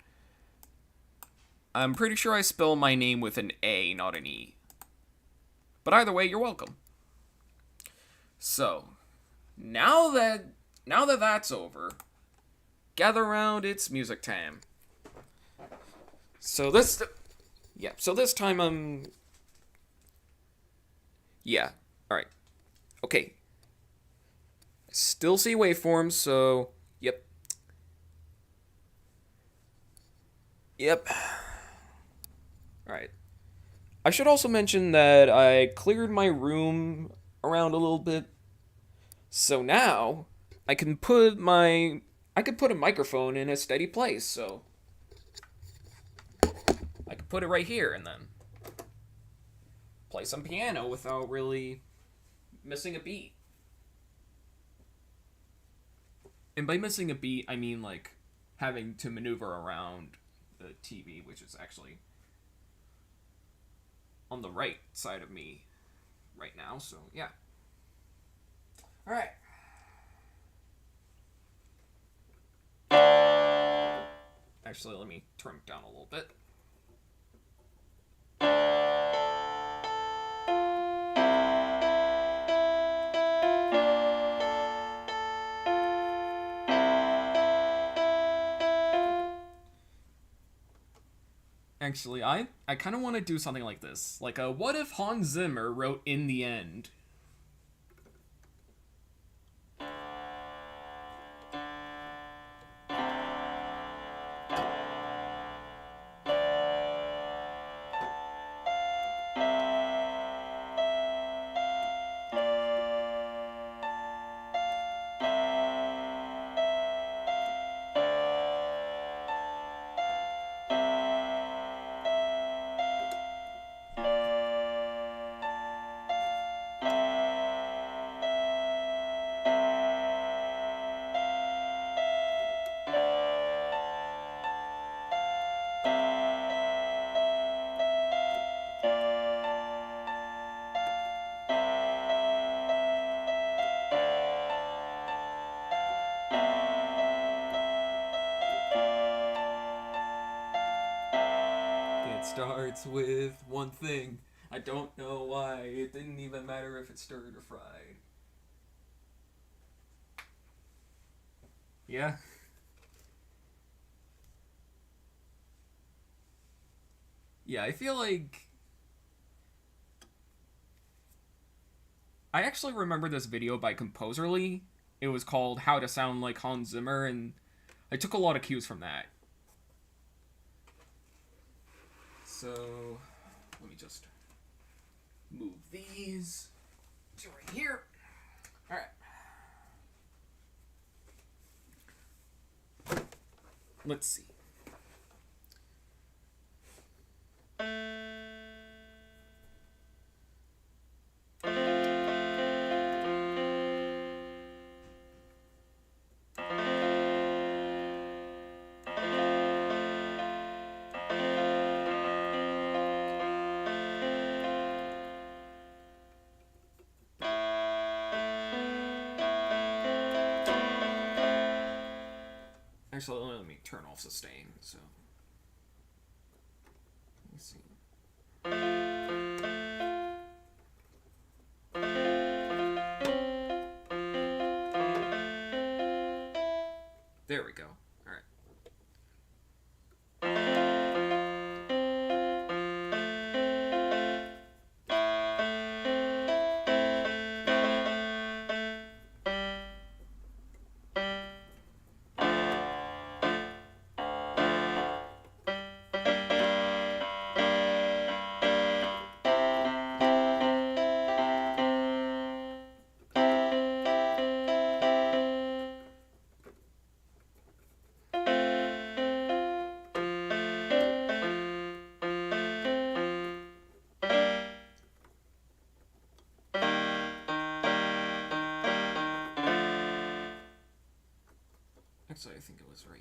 I'm pretty sure I spell my name with an A, not an E. But either way, you're welcome. So, now that that's over, gather around, it's music time. So this time yeah, alright. Okay. Still see waveforms, so yep. Yep. Alright. I should also mention that I cleared my room around a little bit. So now I can put a microphone in a steady place, so I can put it right here and then play some piano without really missing a beat. And by missing a beat, I mean like having to maneuver around the TV, which is actually on the right side of me right now, so yeah. Alright. Actually, let me turn it down a little bit. Actually, I kind of want to do something like this. Like, what if Hans Zimmer wrote In the End? It starts with one thing. I don't know why. It didn't even matter if it stirred or fried. Yeah. Yeah, I feel like I actually remember this video by Composerly. It was called How to Sound Like Hans Zimmer, and I took a lot of cues from that. So, let me just move these to right here. Alright. Let's see. Actually, let me turn off sustain, so. Let me see. There we go. Alright. Actually, I think it was right.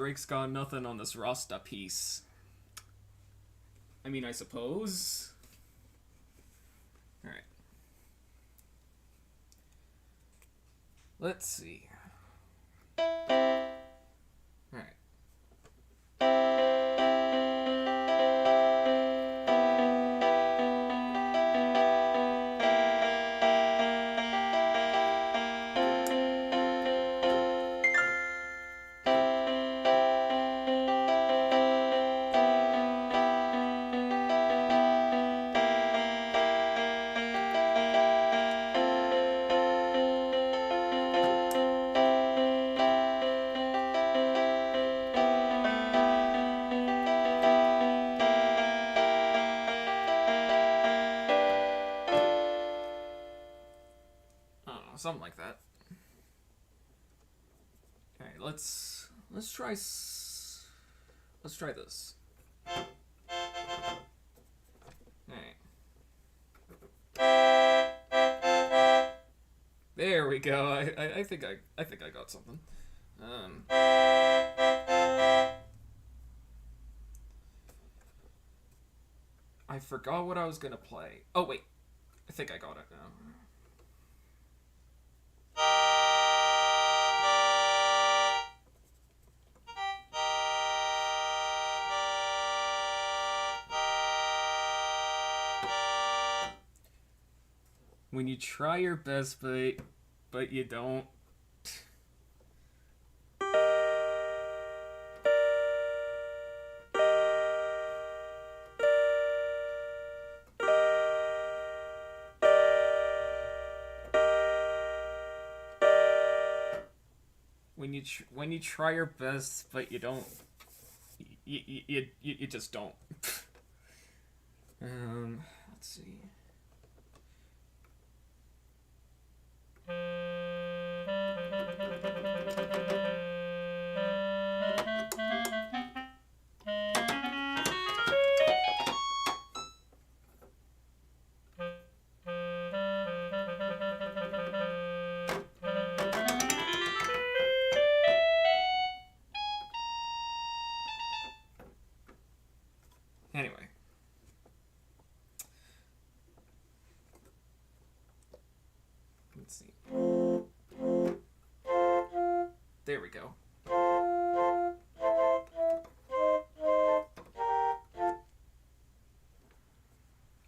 Drake's got nothing on this Rasta piece. I mean, I suppose. Alright. Let's see. Alright. Something like that. Okay, let's try this. Alright. There we go. I think I got something. I forgot what I was gonna play. Oh wait, I think I got it now. When you try your best, but you don't. When you try your best, but you don't. You just don't. Let's see. Anyway. Let's see. There we go.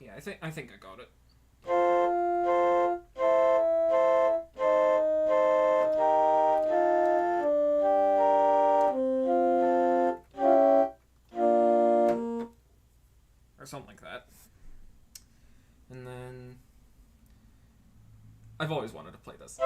Yeah, I think I got it. Or something like that. And then I've always wanted to play this.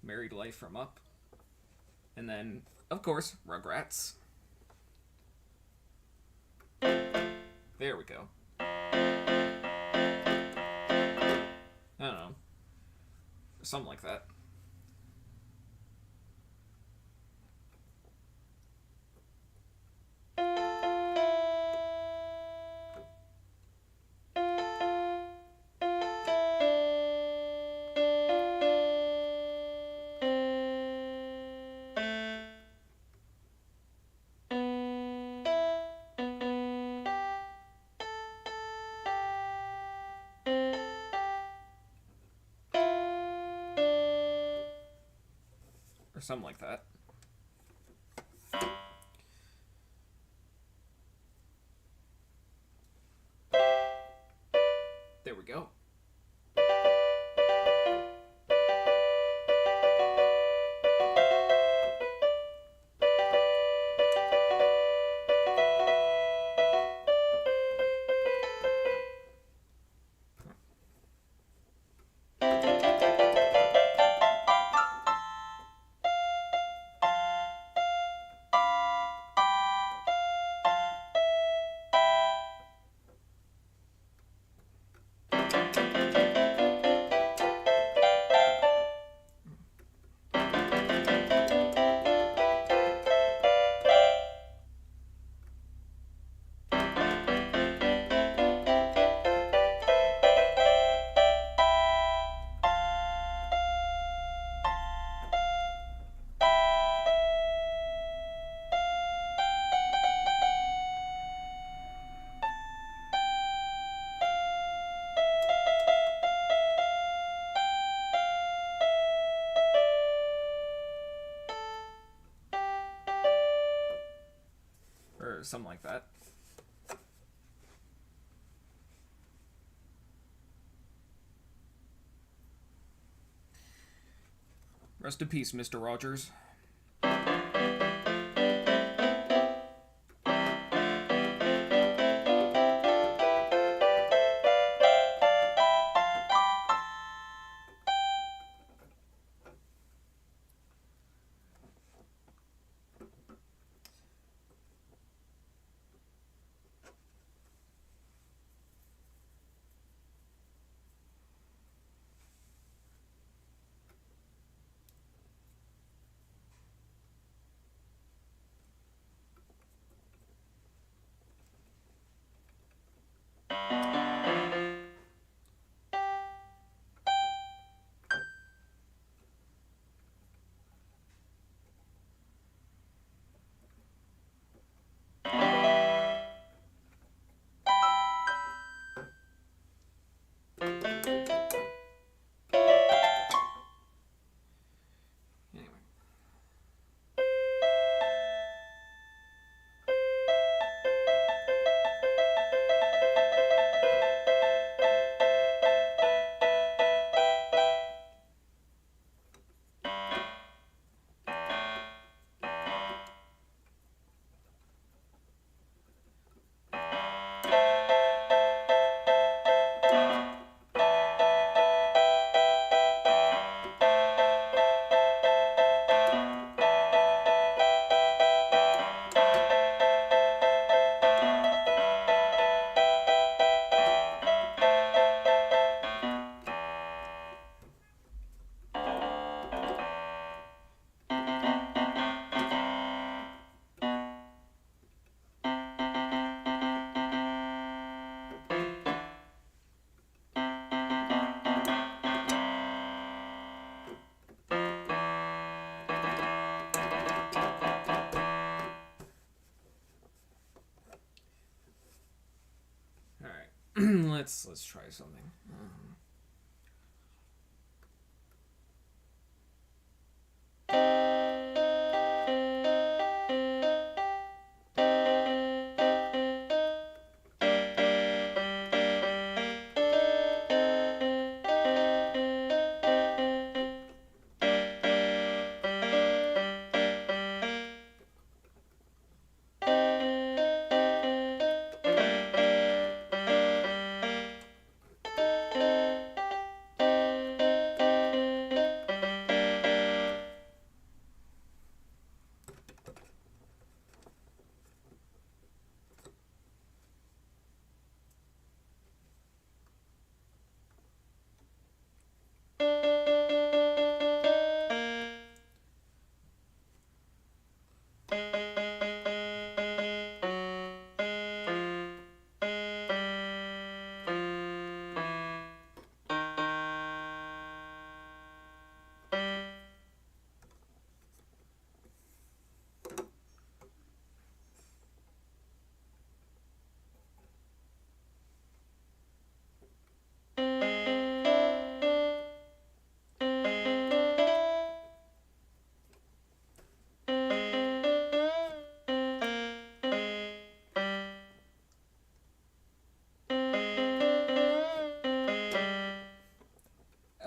Married Life from Up. And then, of course, Rugrats. There we go. I don't know. Something like that. Or something like that. There we go. or something like that. Rest in peace, Mr. Rogers. Let's try something.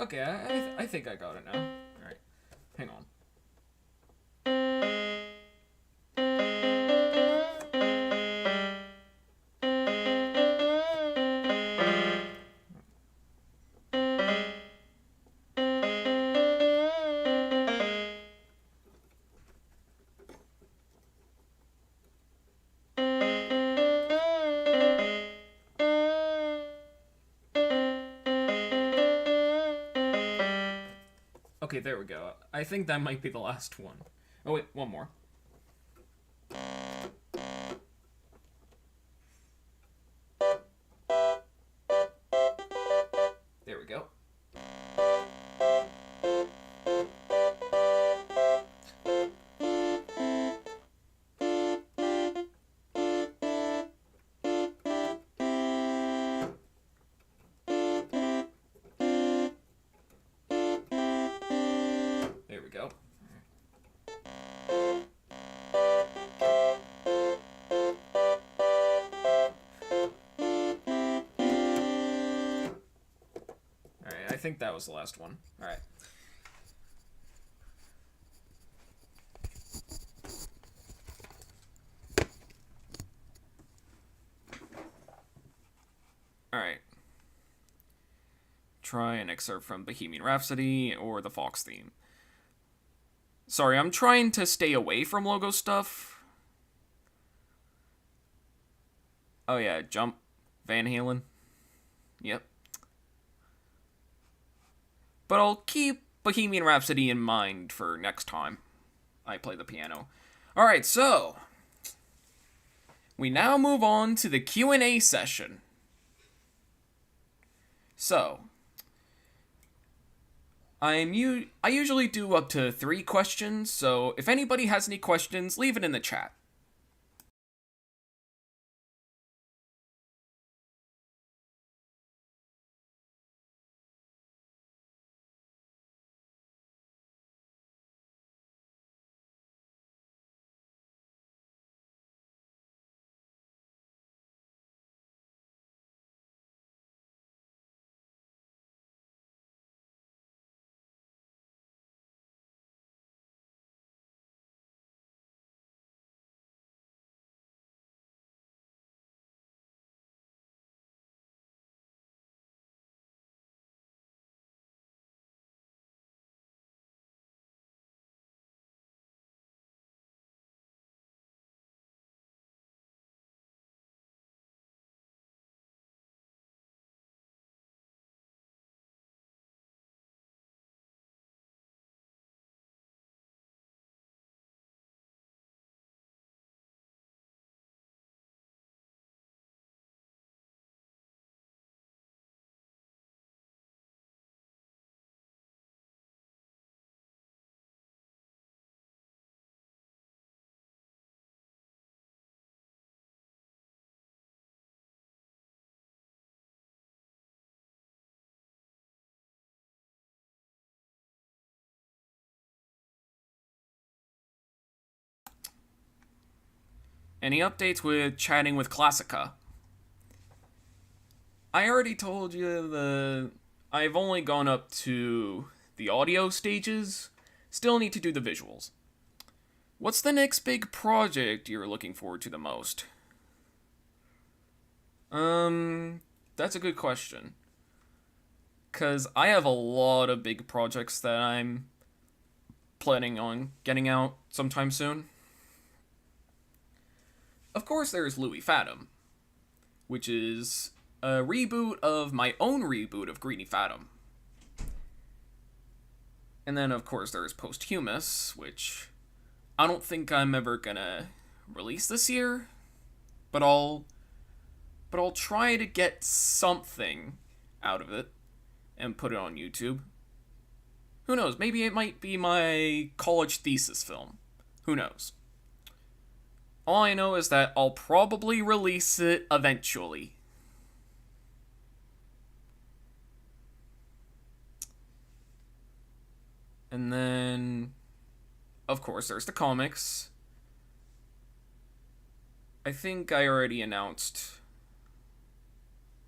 Okay, I think I got it now. Alright, hang on. Okay, there we go. I think that might be the last one. Oh wait, one more. There we go. There we go. think that was the last one. Alright. Alright. Try an excerpt from Bohemian Rhapsody or the Fox theme. Sorry, I'm trying to stay away from logo stuff. Oh yeah, Jump. Van Halen. Yep. But I'll keep Bohemian Rhapsody in mind for next time I play the piano. Alright, so we now move on to the Q&A session. So, I usually do up to 3 questions, so if anybody has any questions, leave it in the chat. Any updates with chatting with Classica? I already told you I've only gone up to the audio stages. Still need to do the visuals. What's the next big project you're looking forward to the most? That's a good question. 'Cause I have a lot of big projects that I'm planning on getting out sometime soon. Of course, there's Louis Fathom, which is a reboot of my own reboot of Greedy Fathom. And then, of course, there's Posthumous, which I don't think I'm ever gonna release this year, but I'll try to get something out of it and put it on YouTube. Who knows? Maybe it might be my college thesis film. Who knows? All I know is that I'll probably release it eventually. And then, of course, there's the comics. I think I already announced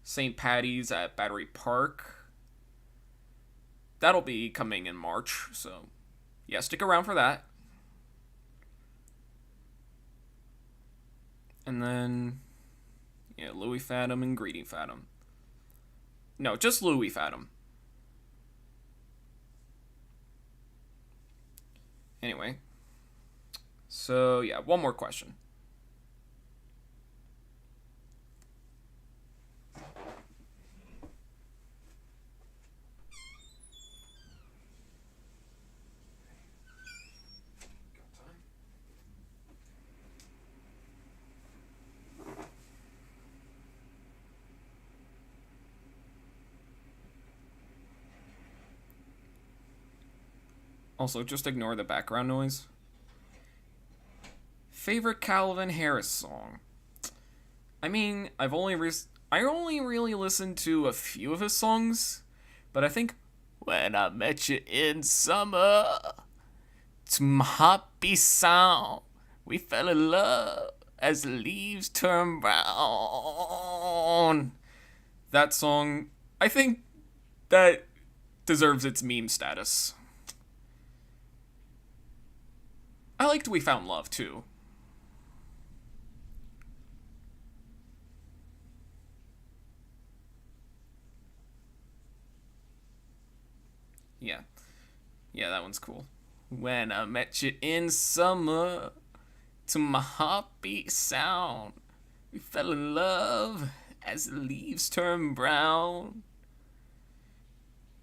St. Patty's at Battery Park. That'll be coming in March, so yeah, stick around for that. And then, yeah, Louis Fathom and Greedy Fathom. No, just Louis Fathom. Anyway. So, yeah, one more question. Also, just ignore the background noise. Favorite Calvin Harris song? I mean, I only really listened to a few of his songs, but I think When I Met You in Summer, to my happy sound, we fell in love as the leaves turn brown. That song, I think that deserves its meme status. I liked We Found Love, too. Yeah. Yeah, that one's cool. When I met you in summer, to my heartbeat sound, we fell in love as the leaves turn brown.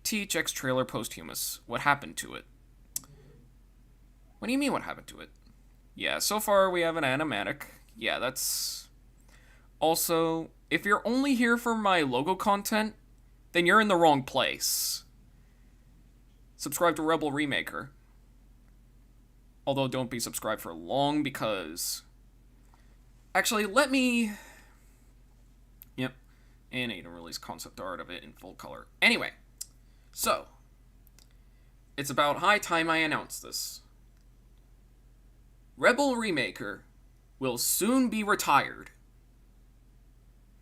THX trailer posthumous. What happened to it? What do you mean, what happened to it? Yeah, so far we have an animatic. Yeah, that's... Also, if you're only here for my logo content, then you're in the wrong place. Subscribe to Rebel Remaker. Although don't be subscribed for long because... Actually, let me... Yep. And Aidan released concept art of it in full color. Anyway. So. It's about high time I announce this. Rebel Remaker will soon be retired.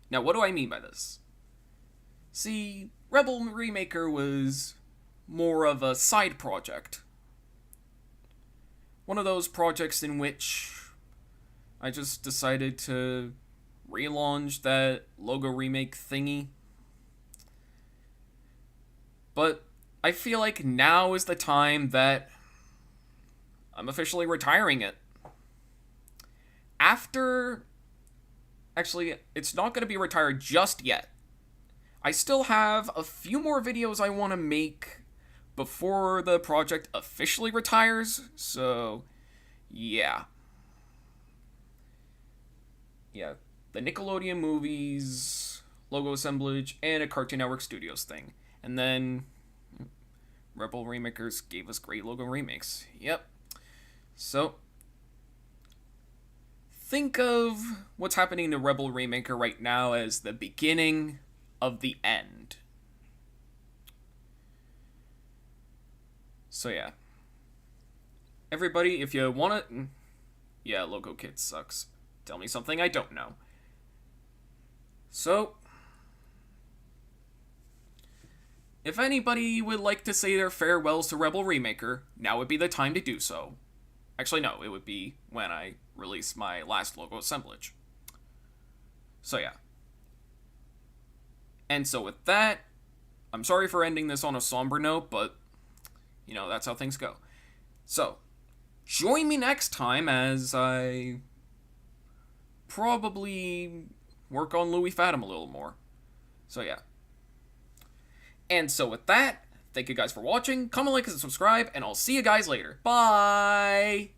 Now, what do I mean by this? See, Rebel Remaker was more of a side project. One of those projects in which I just decided to relaunch that logo remake thingy. But I feel like now is the time that I'm officially retiring it. Actually, it's not going to be retired just yet. I still have a few more videos I want to make before the project officially retires, so yeah. Yeah, the Nickelodeon movies, logo assemblage, and a Cartoon Network Studios thing. And then Rebel Remakers gave us great logo remakes. Yep. So, think of what's happening to Rebel Remaker right now as the beginning of the end. So yeah. Everybody, if you want to... Yeah, Logo Kid sucks. Tell me something I don't know. So... If anybody would like to say their farewells to Rebel Remaker, now would be the time to do so. Actually, no, it would be when I release my last logo assemblage. So yeah. And so with that, I'm sorry for ending this on a somber note, but, you know, that's how things go. So, join me next time as I probably work on Louis Fathom a little more. So yeah. And so with that, thank you guys for watching, comment, like, and subscribe, and I'll see you guys later. Bye!